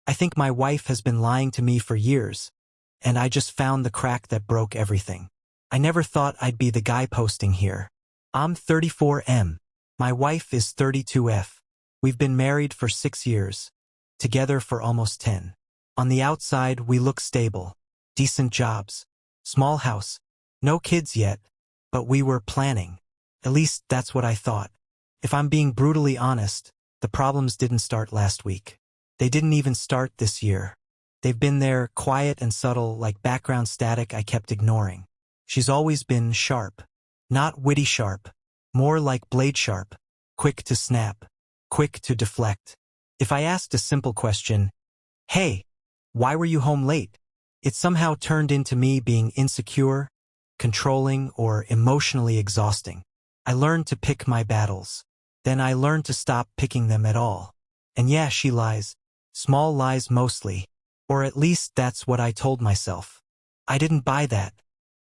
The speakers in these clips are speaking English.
I think my wife has been lying to me for years, and I just found the crack that broke everything. I never thought I'd be the guy posting here. I'm 34M. My wife is 32F. We've been married for 6 years, together for almost 10. On the outside, we look stable. Decent jobs. Small house. No kids yet, but we were planning. At least that's what I thought. If I'm being brutally honest, the problems didn't start last week. They didn't even start this year. They've been there, quiet and subtle, like background static I kept ignoring. She's always been sharp. Not witty sharp. More like blade sharp. Quick to snap. Quick to deflect. If I asked a simple question, "Hey, why were you home late?" it somehow turned into me being insecure, controlling, or emotionally exhausting. I learned to pick my battles. Then I learned to stop picking them at all. And yeah, she lies. Small lies mostly. Or at least that's what I told myself. I didn't buy that.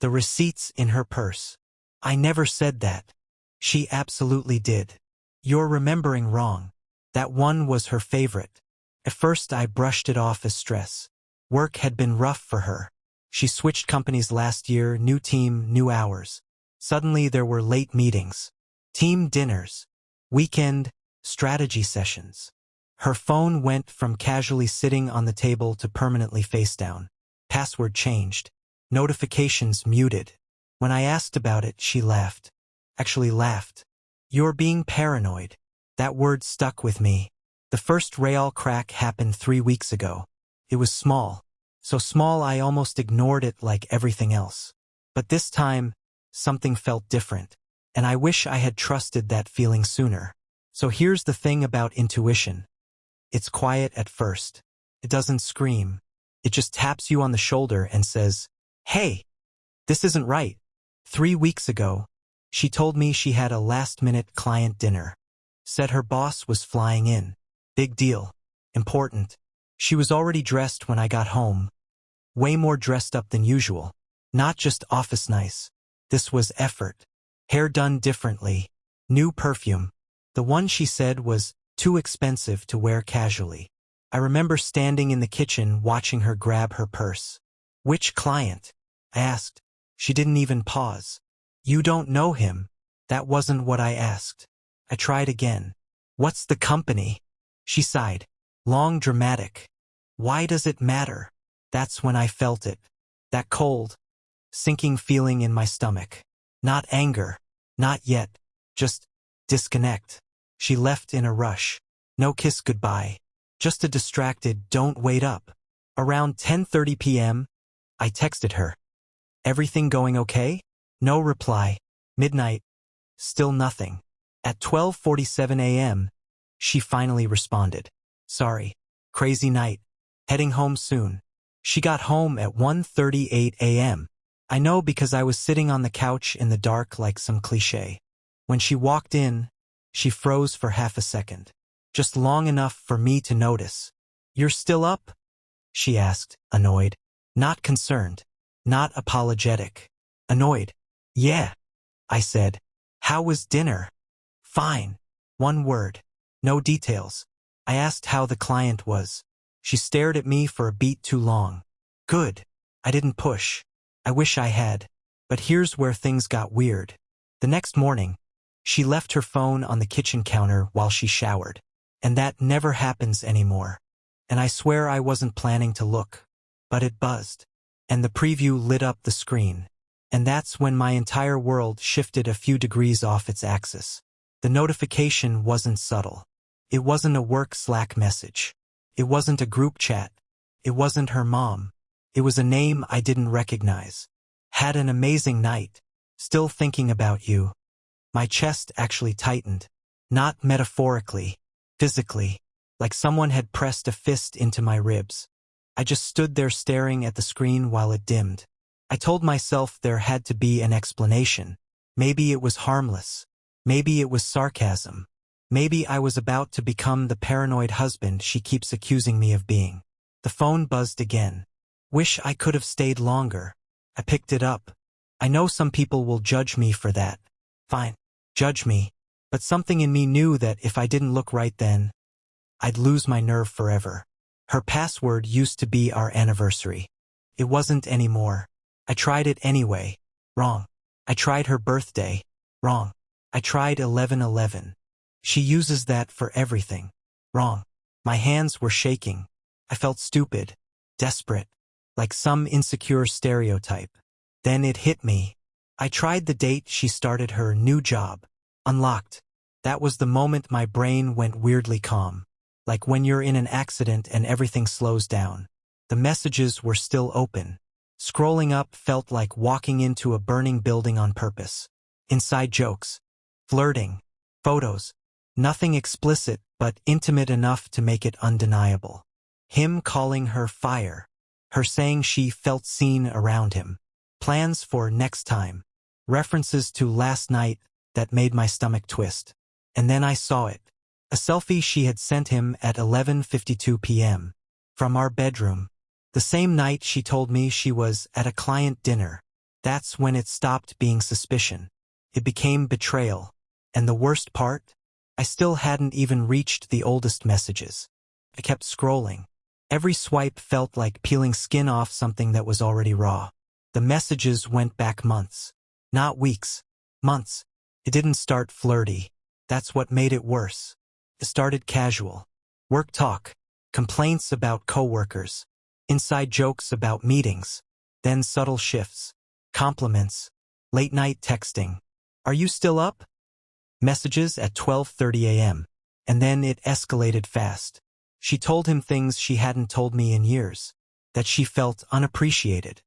The receipts in her purse. I never said that. She absolutely did. You're remembering wrong. That one was her favorite. At first I brushed it off as stress. Work had been rough for her. She switched companies last year, new team, new hours. Suddenly there were late meetings, team dinners, weekend strategy sessions. Her phone went from casually sitting on the table to permanently face down. Password changed. Notifications muted. When I asked about it, she laughed. Actually laughed. You're being paranoid. That word stuck with me. The first real crack happened 3 weeks ago. It was small. So small I almost ignored it like everything else. But this time, something felt different. And I wish I had trusted that feeling sooner. So here's the thing about intuition. It's quiet at first. It doesn't scream. It just taps you on the shoulder and says, "Hey, this isn't right." 3 weeks ago, she told me she had a last-minute client dinner. Said her boss was flying in. Big deal. Important. She was already dressed when I got home. Way more dressed up than usual. Not just office nice. This was effort. Hair done differently. New perfume. The one she said was too expensive to wear casually. I remember standing in the kitchen watching her grab her purse. "Which client?" I asked. She didn't even pause. "You don't know him." That wasn't what I asked. I tried again. "What's the company?" She sighed. Long, dramatic. "Why does it matter?" That's when I felt it. That cold, sinking feeling in my stomach. Not anger. Not yet. Just disconnect. She left in a rush. No kiss goodbye. Just a distracted "don't wait up." Around 10:30 p.m., I texted her. "Everything going okay?" No reply. Midnight. Still nothing. At 12:47 a.m., she finally responded. "Sorry. Crazy night. Heading home soon." She got home at 1:38 a.m. I know because I was sitting on the couch in the dark like some cliché. When she walked in, she froze for half a second. Just long enough for me to notice. "You're still up?" she asked, annoyed. Not concerned. Not apologetic. Annoyed. "Yeah," I said. "How was dinner?" "Fine." One word. No details. I asked how the client was. She stared at me for a beat too long. "Good." I didn't push. I wish I had. But here's where things got weird. The next morning, she left her phone on the kitchen counter while she showered. And that never happens anymore. And I swear I wasn't planning to look. But it buzzed. And the preview lit up the screen. And that's when my entire world shifted a few degrees off its axis. The notification wasn't subtle. It wasn't a work Slack message. It wasn't a group chat. It wasn't her mom. It was a name I didn't recognize. "Had an amazing night. Still thinking about you." My chest actually tightened. Not metaphorically. Physically. Like someone had pressed a fist into my ribs. I just stood there staring at the screen while it dimmed. I told myself there had to be an explanation. Maybe it was harmless. Maybe it was sarcasm. Maybe I was about to become the paranoid husband she keeps accusing me of being. The phone buzzed again. Wish I could have stayed longer. I picked it up. I know some people will judge me for that. Fine. Judge me. But something in me knew that if I didn't look right then, I'd lose my nerve forever. Her password used to be our anniversary. It wasn't anymore. I tried it anyway. Wrong. I tried her birthday. Wrong. I tried 11/11. She uses that for everything. Wrong. My hands were shaking. I felt stupid, desperate, like some insecure stereotype. Then it hit me. I tried the date she started her new job. Unlocked. That was the moment my brain went weirdly calm. Like when you're in an accident and everything slows down. The messages were still open. Scrolling up felt like walking into a burning building on purpose. Inside jokes. Flirting. Photos. Nothing explicit, but intimate enough to make it undeniable. Him calling her fire. Her saying she felt seen around him. Plans for next time. References to last night that made my stomach twist. And then I saw it. A selfie she had sent him at 11:52 p.m. from our bedroom. The same night she told me she was at a client dinner. That's when it stopped being suspicion. It became betrayal. And the worst part? I still hadn't even reached the oldest messages. I kept scrolling. Every swipe felt like peeling skin off something that was already raw. The messages went back months. Not weeks. Months. It didn't start flirty. That's what made it worse. It started casual. Work talk. Complaints about coworkers. Inside jokes about meetings. Then subtle shifts. Compliments. Late-night texting. Are you still up? Messages at 12:30 a.m. And then it escalated fast. She told him things she hadn't told me in years. That she felt unappreciated.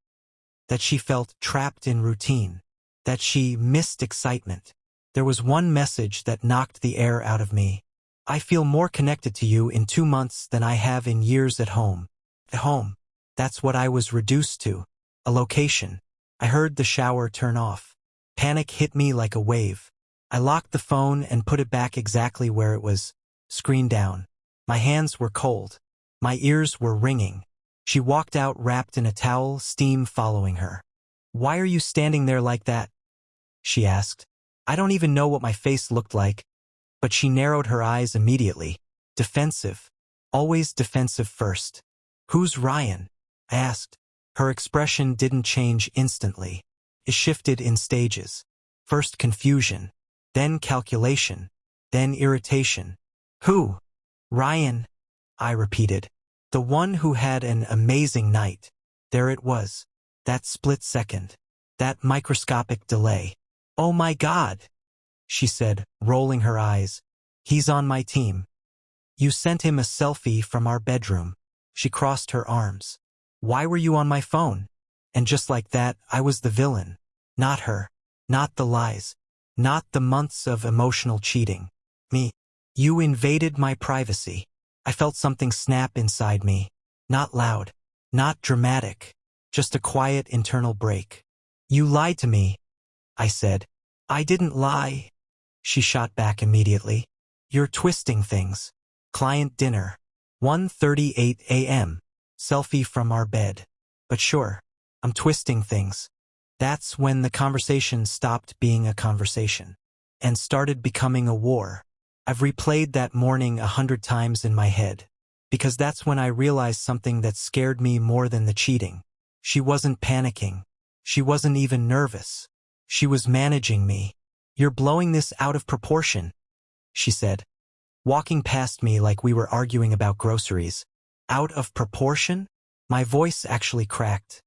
That she felt trapped in routine. That she missed excitement. There was one message that knocked the air out of me. I feel more connected to you in 2 months than I have in years at home. At home. That's what I was reduced to. A location. I heard the shower turn off. Panic hit me like a wave. I locked the phone and put it back exactly where it was, screen down. My hands were cold. My ears were ringing. She walked out wrapped in a towel, steam following her. "Why are you standing there like that?" she asked. I don't even know what my face looked like, but she narrowed her eyes immediately. Defensive. Always defensive first. "Who's Ryan?" I asked. Her expression didn't change instantly. It shifted in stages. First confusion. Then calculation. Then irritation. "Who?" "Ryan," I repeated. "The one who had an amazing night." There it was. That split second. That microscopic delay. "Oh my God," she said, rolling her eyes. "He's on my team." "You sent him a selfie from our bedroom." She crossed her arms. "Why were you on my phone?" And just like that, I was the villain. Not her. Not the lies. Not the months of emotional cheating. Me. You invaded my privacy. I felt something snap inside me. Not loud. Not dramatic. Just a quiet internal break. "You lied to me," I said. "I didn't lie," she shot back immediately. "You're twisting things." Client dinner. 1:38 a.m. Selfie from our bed. But sure, I'm twisting things. That's when the conversation stopped being a conversation and started becoming a war. I've replayed that morning 100 times in my head, because that's when I realized something that scared me more than the cheating. She wasn't panicking. She wasn't even nervous. She was managing me. "You're blowing this out of proportion," she said, walking past me like we were arguing about groceries. Out of proportion? My voice actually cracked.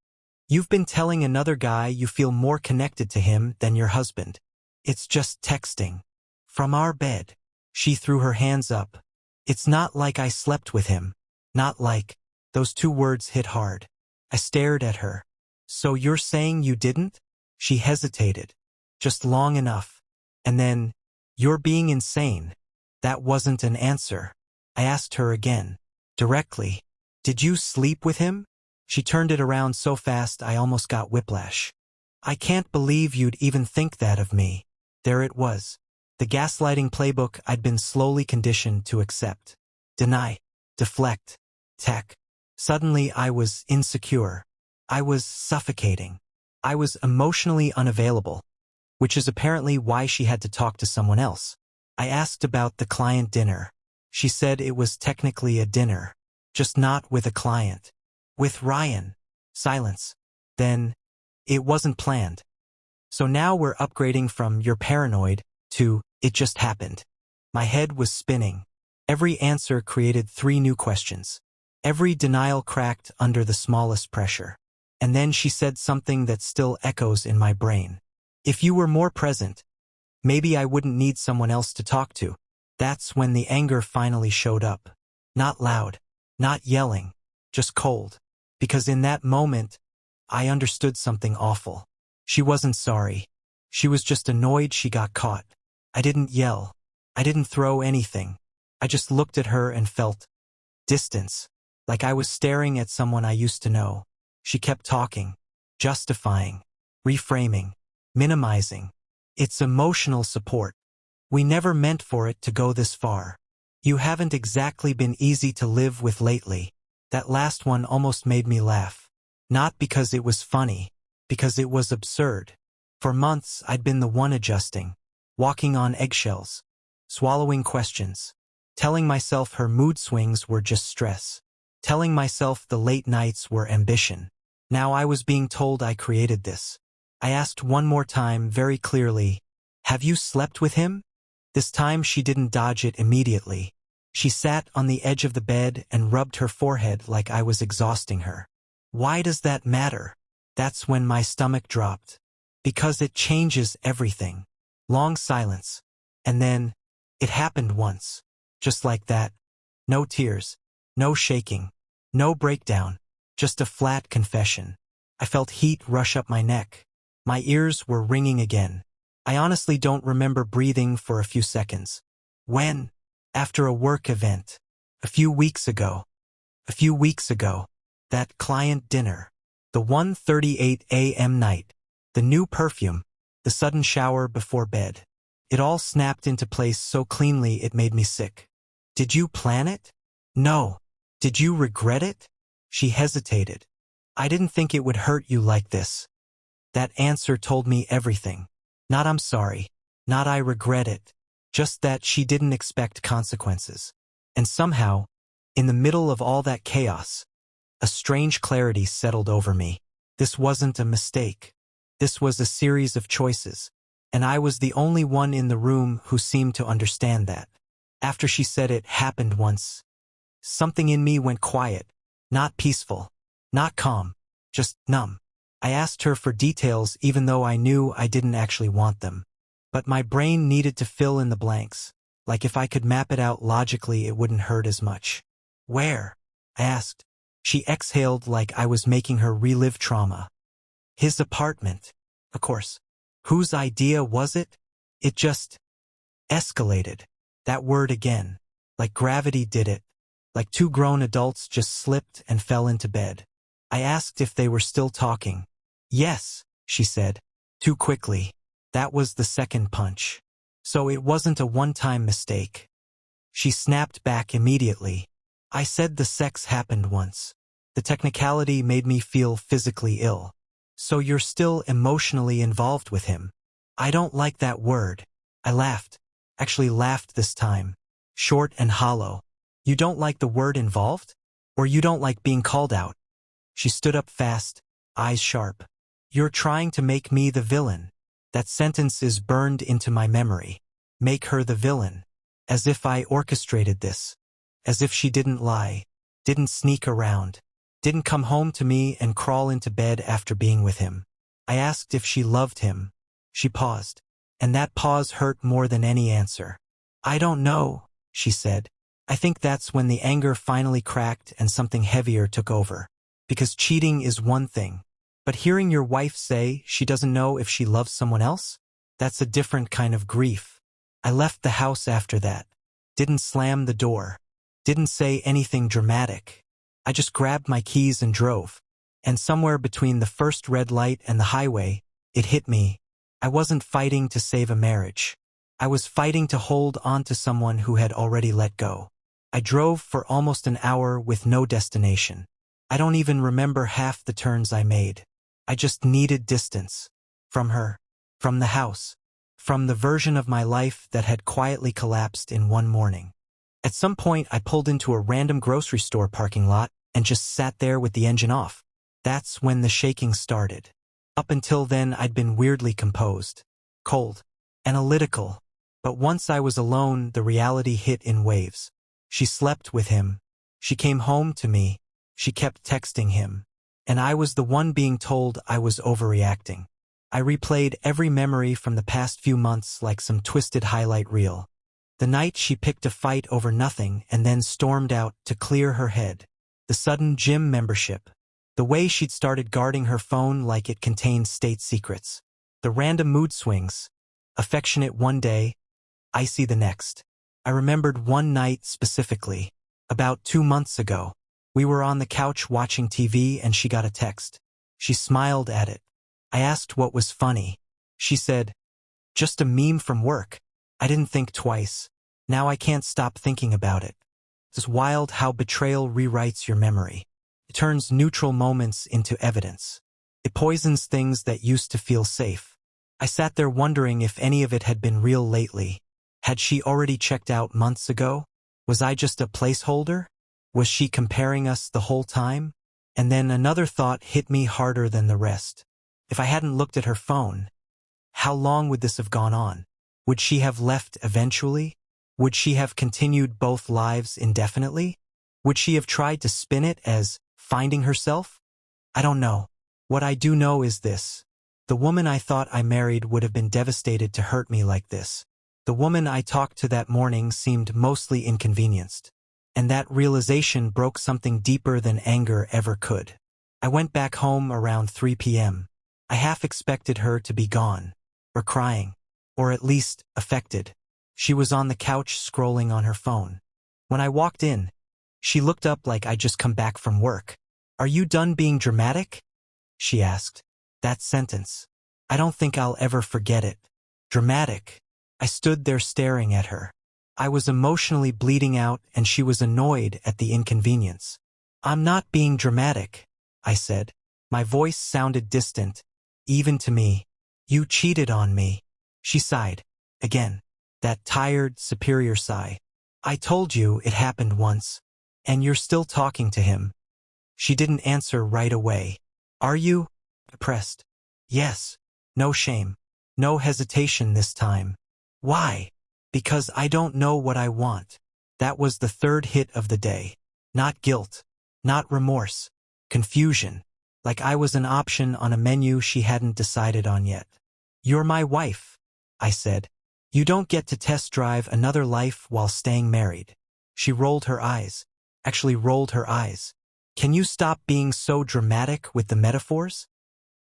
"You've been telling another guy you feel more connected to him than your husband. It's just texting. From our bed." She threw her hands up. "It's not like I slept with him. Not like." Those two words hit hard. I stared at her. "So you're saying you didn't?" She hesitated. Just long enough. And then, "You're being insane." That wasn't an answer. I asked her again. Directly. "Did you sleep with him?" She turned it around so fast I almost got whiplash. "I can't believe you'd even think that of me." There it was. The gaslighting playbook I'd been slowly conditioned to accept. Deny. Deflect. Tech. Suddenly I was insecure. I was suffocating. I was emotionally unavailable, which is apparently why she had to talk to someone else. I asked about the client dinner. She said it was technically a dinner. just not with a client. With Ryan. Silence. Then, it wasn't planned. So now we're upgrading from "you're paranoid" to "it just happened." My head was spinning. Every answer created 3 new questions. Every denial cracked under the smallest pressure. And then she said something that still echoes in my brain. "If you were more present, maybe I wouldn't need someone else to talk to." That's when the anger finally showed up. Not loud, not yelling, just cold. Because in that moment, I understood something awful. She wasn't sorry. She was just annoyed she got caught. I didn't yell. I didn't throw anything. I just looked at her and felt distance, like I was staring at someone I used to know. She kept talking, justifying, reframing, minimizing. It's emotional support. "We never meant for it to go this far. You haven't exactly been easy to live with lately." That last one almost made me laugh. Not because it was funny, because it was absurd. For months I'd been the one adjusting, walking on eggshells, swallowing questions, telling myself her mood swings were just stress, telling myself the late nights were ambition. Now I was being told I created this. I asked one more time very clearly, "Have you slept with him?" This time she didn't dodge it immediately. She sat on the edge of the bed and rubbed her forehead like I was exhausting her. "Why does that matter?" That's when my stomach dropped. "Because it changes everything." Long silence. And then, it happened once. Just like that. No tears. No shaking. No breakdown. Just a flat confession. I felt heat rush up my neck. My ears were ringing again. I honestly don't remember breathing for a few seconds. When? After a work event. A few weeks ago. That client dinner. The 1:38 a.m. night. The new perfume. The sudden shower before bed. It all snapped into place so cleanly it made me sick. "Did you plan it?" "No." "Did you regret it?" She hesitated. "I didn't think it would hurt you like this." That answer told me everything. Not "I'm sorry." Not "I regret it." Just that she didn't expect consequences. And somehow, in the middle of all that chaos, a strange clarity settled over me. This wasn't a mistake. This was a series of choices. And I was the only one in the room who seemed to understand that. After she said "it happened once," something in me went quiet. Not peaceful. Not calm. Just numb. I asked her for details even though I knew I didn't actually want them. But my brain needed to fill in the blanks. Like if I could map it out logically, it wouldn't hurt as much. "Where?" I asked. She exhaled like I was making her relive trauma. "His apartment." Of course. Whose idea was it? It just escalated. That word again. Like gravity did it. Like 2 grown adults just slipped and fell into bed. I asked if they were still talking. "Yes," she said. Too quickly. That was the second punch. So it wasn't a one-time mistake. She snapped back immediately. "I said the sex happened once." The technicality made me feel physically ill. "So you're still emotionally involved with him?" "I don't like that word." I laughed. Actually laughed this time. Short and hollow. "You don't like the word involved? Or you don't like being called out?" She stood up fast, eyes sharp. "You're trying to make me the villain." That sentence is burned into my memory. Make her the villain. As if I orchestrated this. As if she didn't lie. Didn't sneak around. Didn't come home to me and crawl into bed after being with him. I asked if she loved him. She paused. And that pause hurt more than any answer. "I don't know," she said. I think that's when the anger finally cracked and something heavier took over. Because cheating is one thing. But hearing your wife say she doesn't know if she loves someone else? That's a different kind of grief. I left the house after that. Didn't slam the door. Didn't say anything dramatic. I just grabbed my keys and drove. And somewhere between the first red light and the highway, it hit me. I wasn't fighting to save a marriage. I was fighting to hold on to someone who had already let go. I drove for almost an hour with no destination. I don't even remember half the turns I made. I just needed distance. From her. From the house. From the version of my life that had quietly collapsed in one morning. At some point, I pulled into a random grocery store parking lot and just sat there with the engine off. That's when the shaking started. Up until then, I'd been weirdly composed, cold, analytical. But once I was alone, the reality hit in waves. She slept with him. She came home to me. She kept texting him. And I was the one being told I was overreacting. I replayed every memory from the past few months like some twisted highlight reel. The night she picked a fight over nothing and then stormed out to clear her head. The sudden gym membership. The way she'd started guarding her phone like it contained state secrets. The random mood swings. Affectionate one day, icy the next. I remembered one night specifically. About 2 months ago. We were on the couch watching TV and she got a text. She smiled at it. I asked what was funny. She said, "Just a meme from work." I didn't think twice. Now I can't stop thinking about it. It's wild how betrayal rewrites your memory. It turns neutral moments into evidence. It poisons things that used to feel safe. I sat there wondering if any of it had been real lately. Had she already checked out months ago? Was I just a placeholder? Was she comparing us the whole time? And then another thought hit me harder than the rest. If I hadn't looked at her phone, how long would this have gone on? Would she have left eventually? Would she have continued both lives indefinitely? Would she have tried to spin it as finding herself? I don't know. What I do know is this. The woman I thought I married would have been devastated to hurt me like this. The woman I talked to that morning seemed mostly inconvenienced. And that realization broke something deeper than anger ever could. I went back home around 3 p.m. I half expected her to be gone, or crying, or at least affected. She was on the couch scrolling on her phone. When I walked in, she looked up like I'd just come back from work. "Are you done being dramatic?" she asked. That sentence. I don't think I'll ever forget it. Dramatic. I stood there staring at her. I was emotionally bleeding out and she was annoyed at the inconvenience. "I'm not being dramatic," I said. My voice sounded distant, even to me. "You cheated on me." She sighed. Again. That tired, superior sigh. "I told you it happened once. And you're still talking to him." She didn't answer right away. "Are you?" I pressed. "Yes." No shame. No hesitation this time. "Why?" "Because I don't know what I want." That was the third hit of the day. Not guilt. Not remorse. Confusion. Like I was an option on a menu she hadn't decided on yet. "You're my wife," I said. "You don't get to test drive another life while staying married." She rolled her eyes. Actually rolled her eyes. "Can you stop being so dramatic with the metaphors?"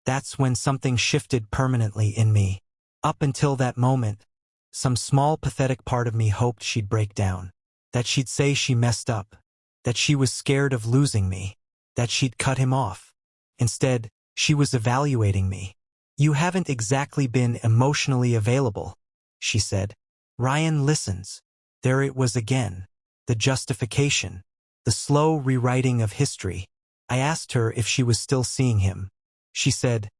That's when something shifted permanently in me. Up until that moment, some small pathetic part of me hoped she'd break down. That she'd say she messed up. That she was scared of losing me. That she'd cut him off. Instead, she was evaluating me. "You haven't exactly been emotionally available," she said. Ryan listens. There it was again. The justification. The slow rewriting of history. I asked her if she was still seeing him. She said,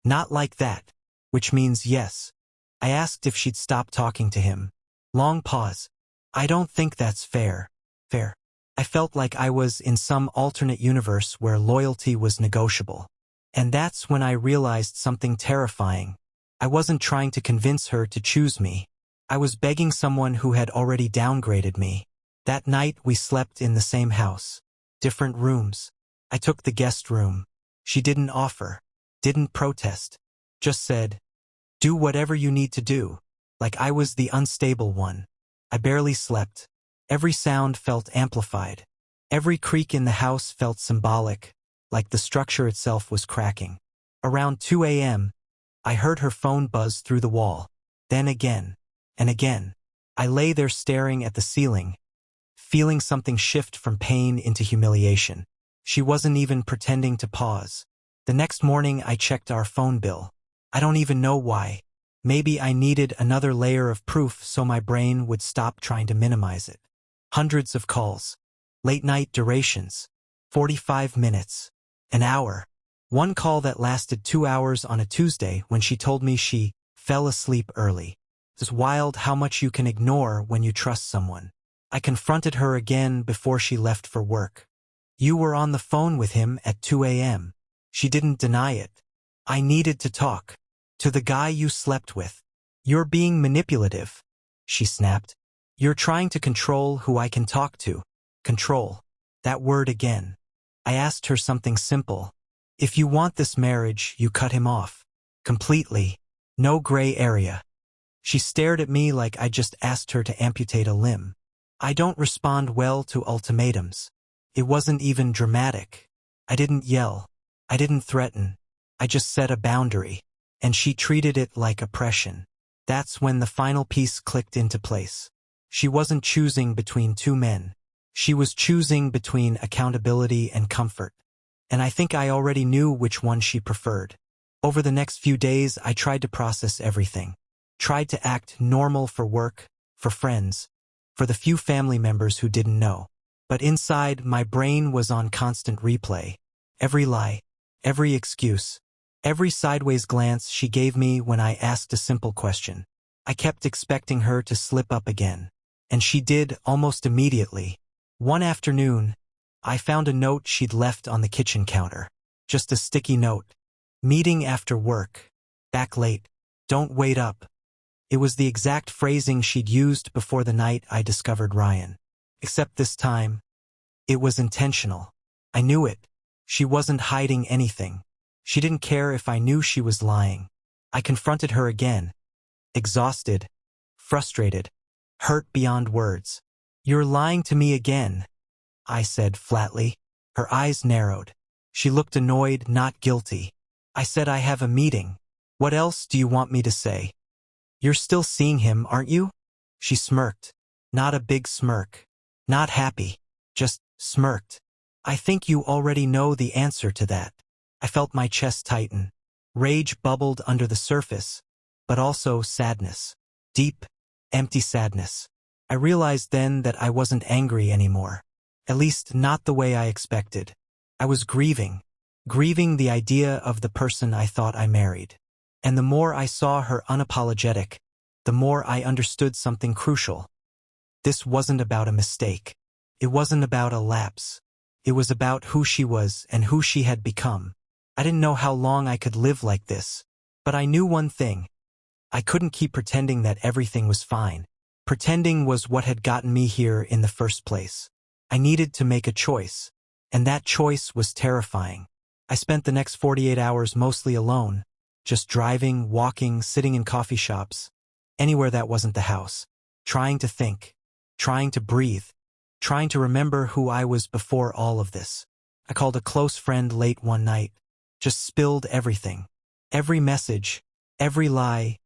"Not like that," which means yes. I asked if she'd stop talking to him. Long pause. "I don't think that's fair." Fair. I felt like I was in some alternate universe where loyalty was negotiable. And that's when I realized something terrifying. I wasn't trying to convince her to choose me. I was begging someone who had already downgraded me. That night we slept in the same house. Different rooms. I took the guest room. She didn't offer. Didn't protest. Just said, "Do whatever you need to do." Like I was the unstable one. I barely slept. Every sound felt amplified. Every creak in the house felt symbolic, like the structure itself was cracking. Around 2 a.m., I heard her phone buzz through the wall. Then again, and again. I lay there staring at the ceiling, feeling something shift from pain into humiliation. She wasn't even pretending to pause. The next morning I checked our phone bill. I don't even know why. Maybe I needed another layer of proof so my brain would stop trying to minimize it. Hundreds of calls. Late-night durations. 45 minutes. An hour. One call that lasted 2 hours on a Tuesday when she told me she fell asleep early. It's wild how much you can ignore when you trust someone. I confronted her again before she left for work. You were on the phone with him at 2 a.m. She didn't deny it. I needed to talk. To the guy you slept with. You're being manipulative, she snapped. You're trying to control who I can talk to. Control. That word again. I asked her something simple. If you want this marriage, you cut him off. Completely. No gray area. She stared at me like I just asked her to amputate a limb. I don't respond well to ultimatums. It wasn't even dramatic. I didn't yell. I didn't threaten. I just set a boundary. And she treated it like oppression. That's when the final piece clicked into place. She wasn't choosing between two men. She was choosing between accountability and comfort. And I think I already knew which one she preferred. Over the next few days, I tried to process everything. Tried to act normal for work, for friends, for the few family members who didn't know. But inside, my brain was on constant replay. Every lie, every excuse, every sideways glance she gave me when I asked a simple question. I kept expecting her to slip up again. And she did almost immediately. One afternoon, I found a note she'd left on the kitchen counter. Just a sticky note. Meeting after work. Back late. Don't wait up. It was the exact phrasing she'd used before the night I discovered Ryan. Except this time, it was intentional. I knew it. She wasn't hiding anything. She didn't care if I knew she was lying. I confronted her again. Exhausted. Frustrated. Hurt beyond words. You're lying to me again, I said flatly. Her eyes narrowed. She looked annoyed, not guilty. I said I have a meeting. What else do you want me to say? You're still seeing him, aren't you? She smirked. Not a big smirk. Not happy. Just smirked. I think you already know the answer to that. I felt my chest tighten. Rage bubbled under the surface, but also sadness. Deep, empty sadness. I realized then that I wasn't angry anymore. At least not the way I expected. I was grieving. Grieving the idea of the person I thought I married. And the more I saw her unapologetic, the more I understood something crucial. This wasn't about a mistake. It wasn't about a lapse. It was about who she was and who she had become. I didn't know how long I could live like this. But I knew one thing. I couldn't keep pretending that everything was fine. Pretending was what had gotten me here in the first place. I needed to make a choice. And that choice was terrifying. I spent the next 48 hours mostly alone. Just driving, walking, sitting in coffee shops. Anywhere that wasn't the house. Trying to think. Trying to breathe. Trying to remember who I was before all of this. I called a close friend late one night. Just spilled everything. Every message. Every lie.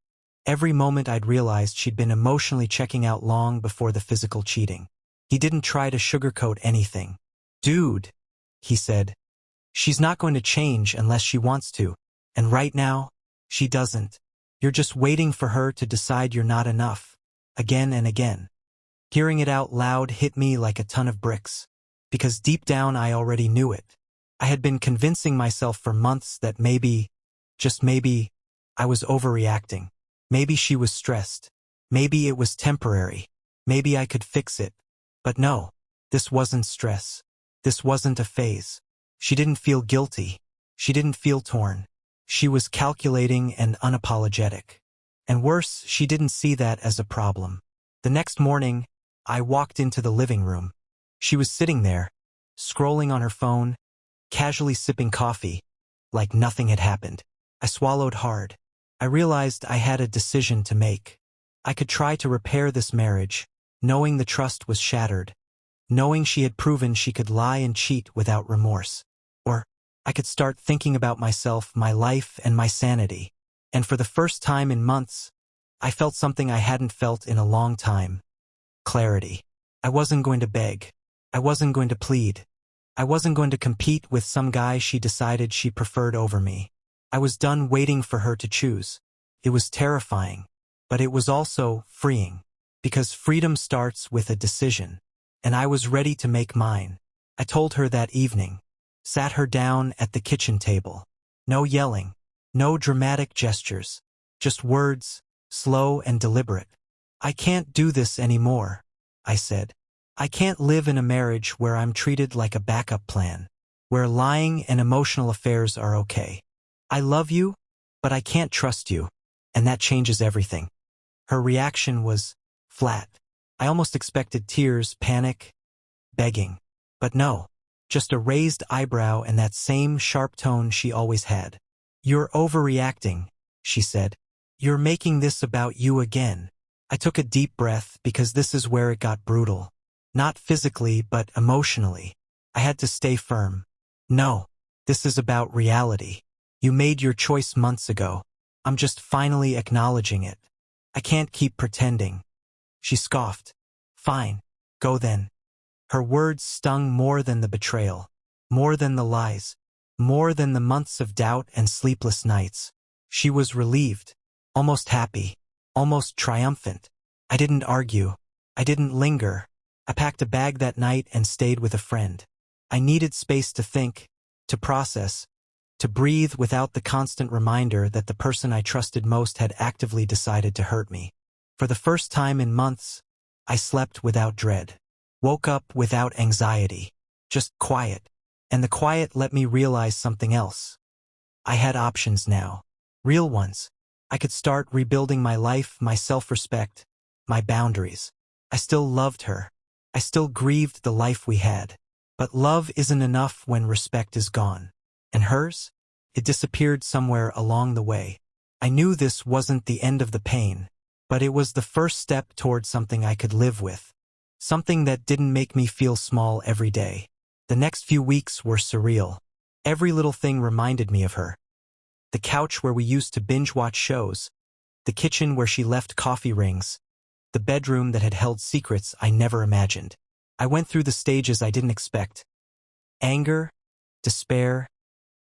Every moment I'd realized she'd been emotionally checking out long before the physical cheating. He didn't try to sugarcoat anything. Dude, he said. She's not going to change unless she wants to. And right now, she doesn't. You're just waiting for her to decide you're not enough. Again and again. Hearing it out loud hit me like a ton of bricks. Because deep down I already knew it. I had been convincing myself for months that maybe, just maybe, I was overreacting. Maybe she was stressed. Maybe it was temporary. Maybe I could fix it. But no, this wasn't stress. This wasn't a phase. She didn't feel guilty. She didn't feel torn. She was calculating and unapologetic. And worse, she didn't see that as a problem. The next morning, I walked into the living room. She was sitting there, scrolling on her phone, casually sipping coffee, like nothing had happened. I swallowed hard. I realized I had a decision to make. I could try to repair this marriage, knowing the trust was shattered, knowing she had proven she could lie and cheat without remorse. Or I could start thinking about myself, my life, and my sanity. And for the first time in months, I felt something I hadn't felt in a long time. Clarity. I wasn't going to beg. I wasn't going to plead. I wasn't going to compete with some guy she decided she preferred over me. I was done waiting for her to choose. It was terrifying, but it was also freeing. Because freedom starts with a decision. And I was ready to make mine. I told her that evening. Sat her down at the kitchen table. No yelling. No dramatic gestures. Just words, slow and deliberate. I can't do this anymore, I said. I can't live in a marriage where I'm treated like a backup plan, where lying and emotional affairs are okay. I love you, but I can't trust you, and that changes everything. Her reaction was flat. I almost expected tears, panic, begging. But no, just a raised eyebrow and that same sharp tone she always had. "You're overreacting," she said. "You're making this about you again." I took a deep breath because this is where it got brutal. Not physically, but emotionally. I had to stay firm. "No, this is about reality. You made your choice months ago. I'm just finally acknowledging it. I can't keep pretending." She scoffed. "Fine, go then." Her words stung more than the betrayal, more than the lies, more than the months of doubt and sleepless nights. She was relieved, almost happy, almost triumphant. I didn't argue. I didn't linger. I packed a bag that night and stayed with a friend. I needed space to think, to process, to breathe without the constant reminder that the person I trusted most had actively decided to hurt me. For the first time in months, I slept without dread. Woke up without anxiety. Just quiet. And the quiet let me realize something else. I had options now. Real ones. I could start rebuilding my life, my self-respect, my boundaries. I still loved her. I still grieved the life we had. But love isn't enough when respect is gone. And hers? It disappeared somewhere along the way. I knew this wasn't the end of the pain, but it was the first step toward something I could live with. Something that didn't make me feel small every day. The next few weeks were surreal. Every little thing reminded me of her. The couch where we used to binge-watch shows. The kitchen where she left coffee rings. The bedroom that had held secrets I never imagined. I went through the stages I didn't expect. Anger, despair,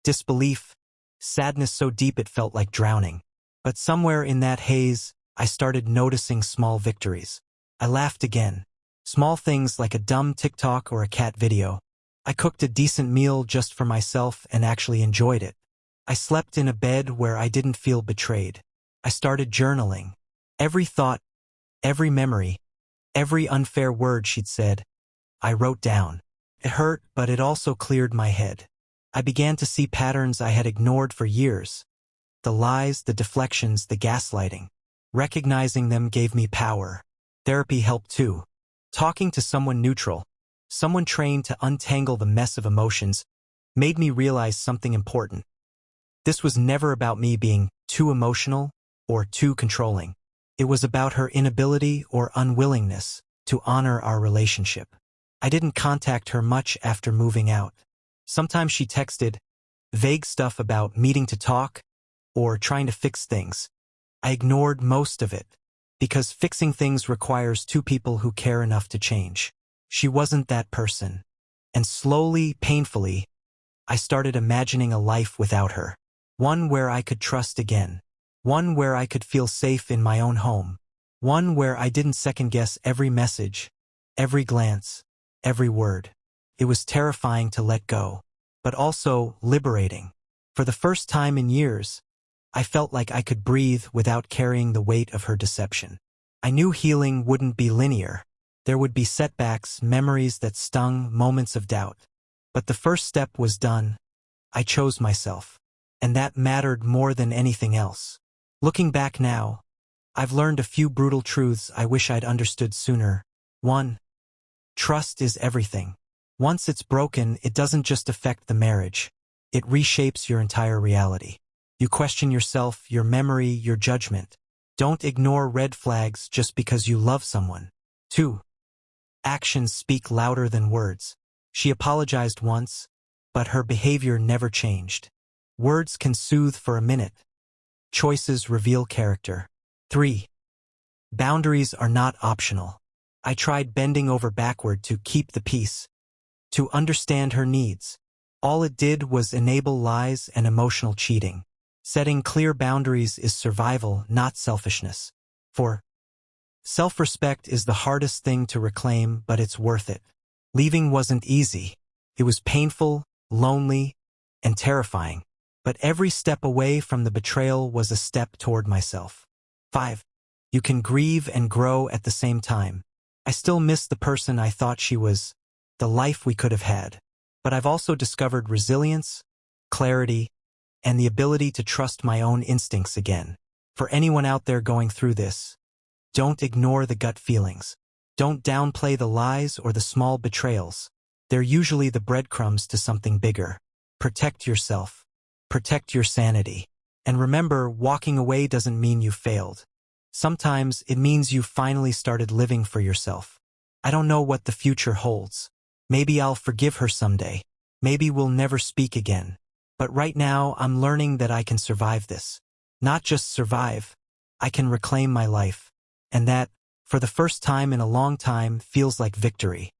disbelief, sadness so deep it felt like drowning. But somewhere in that haze, I started noticing small victories. I laughed again. Small things like a dumb TikTok or a cat video. I cooked a decent meal just for myself and actually enjoyed it. I slept in a bed where I didn't feel betrayed. I started journaling. Every thought, every memory, every unfair word she'd said, I wrote down. It hurt, but it also cleared my head. I began to see patterns I had ignored for years. The lies, the deflections, the gaslighting. Recognizing them gave me power. Therapy helped too. Talking to someone neutral, someone trained to untangle the mess of emotions, made me realize something important. This was never about me being too emotional or too controlling. It was about her inability or unwillingness to honor our relationship. I didn't contact her much after moving out. Sometimes she texted vague stuff about meeting to talk or trying to fix things. I ignored most of it because fixing things requires two people who care enough to change. She wasn't that person. And slowly, painfully, I started imagining a life without her. One where I could trust again. One where I could feel safe in my own home. One where I didn't second-guess every message, every glance, every word. It was terrifying to let go, but also liberating. For the first time in years, I felt like I could breathe without carrying the weight of her deception. I knew healing wouldn't be linear. There would be setbacks, memories that stung, moments of doubt. But the first step was done. I chose myself. And that mattered more than anything else. Looking back now, I've learned a few brutal truths I wish I'd understood sooner. 1. Trust is everything. Once it's broken, it doesn't just affect the marriage. It reshapes your entire reality. You question yourself, your memory, your judgment. Don't ignore red flags just because you love someone. 2. Actions speak louder than words. She apologized once, but her behavior never changed. Words can soothe for a minute. Choices reveal character. 3. Boundaries are not optional. I tried bending over backward to keep the peace, to understand her needs. All it did was enable lies and emotional cheating. Setting clear boundaries is survival, not selfishness. 4. Self-respect is the hardest thing to reclaim, but it's worth it. Leaving wasn't easy. It was painful, lonely, and terrifying. But every step away from the betrayal was a step toward myself. 5. You can grieve and grow at the same time. I still miss the person I thought she was, the life we could have had. But I've also discovered resilience, clarity, and the ability to trust my own instincts again. For anyone out there going through this, don't ignore the gut feelings. Don't downplay the lies or the small betrayals. They're usually the breadcrumbs to something bigger. Protect yourself. Protect your sanity. And remember, walking away doesn't mean you failed. Sometimes it means you finally started living for yourself. I don't know what the future holds. Maybe I'll forgive her someday. Maybe we'll never speak again. But right now, I'm learning that I can survive this. Not just survive, I can reclaim my life. And that, for the first time in a long time, feels like victory.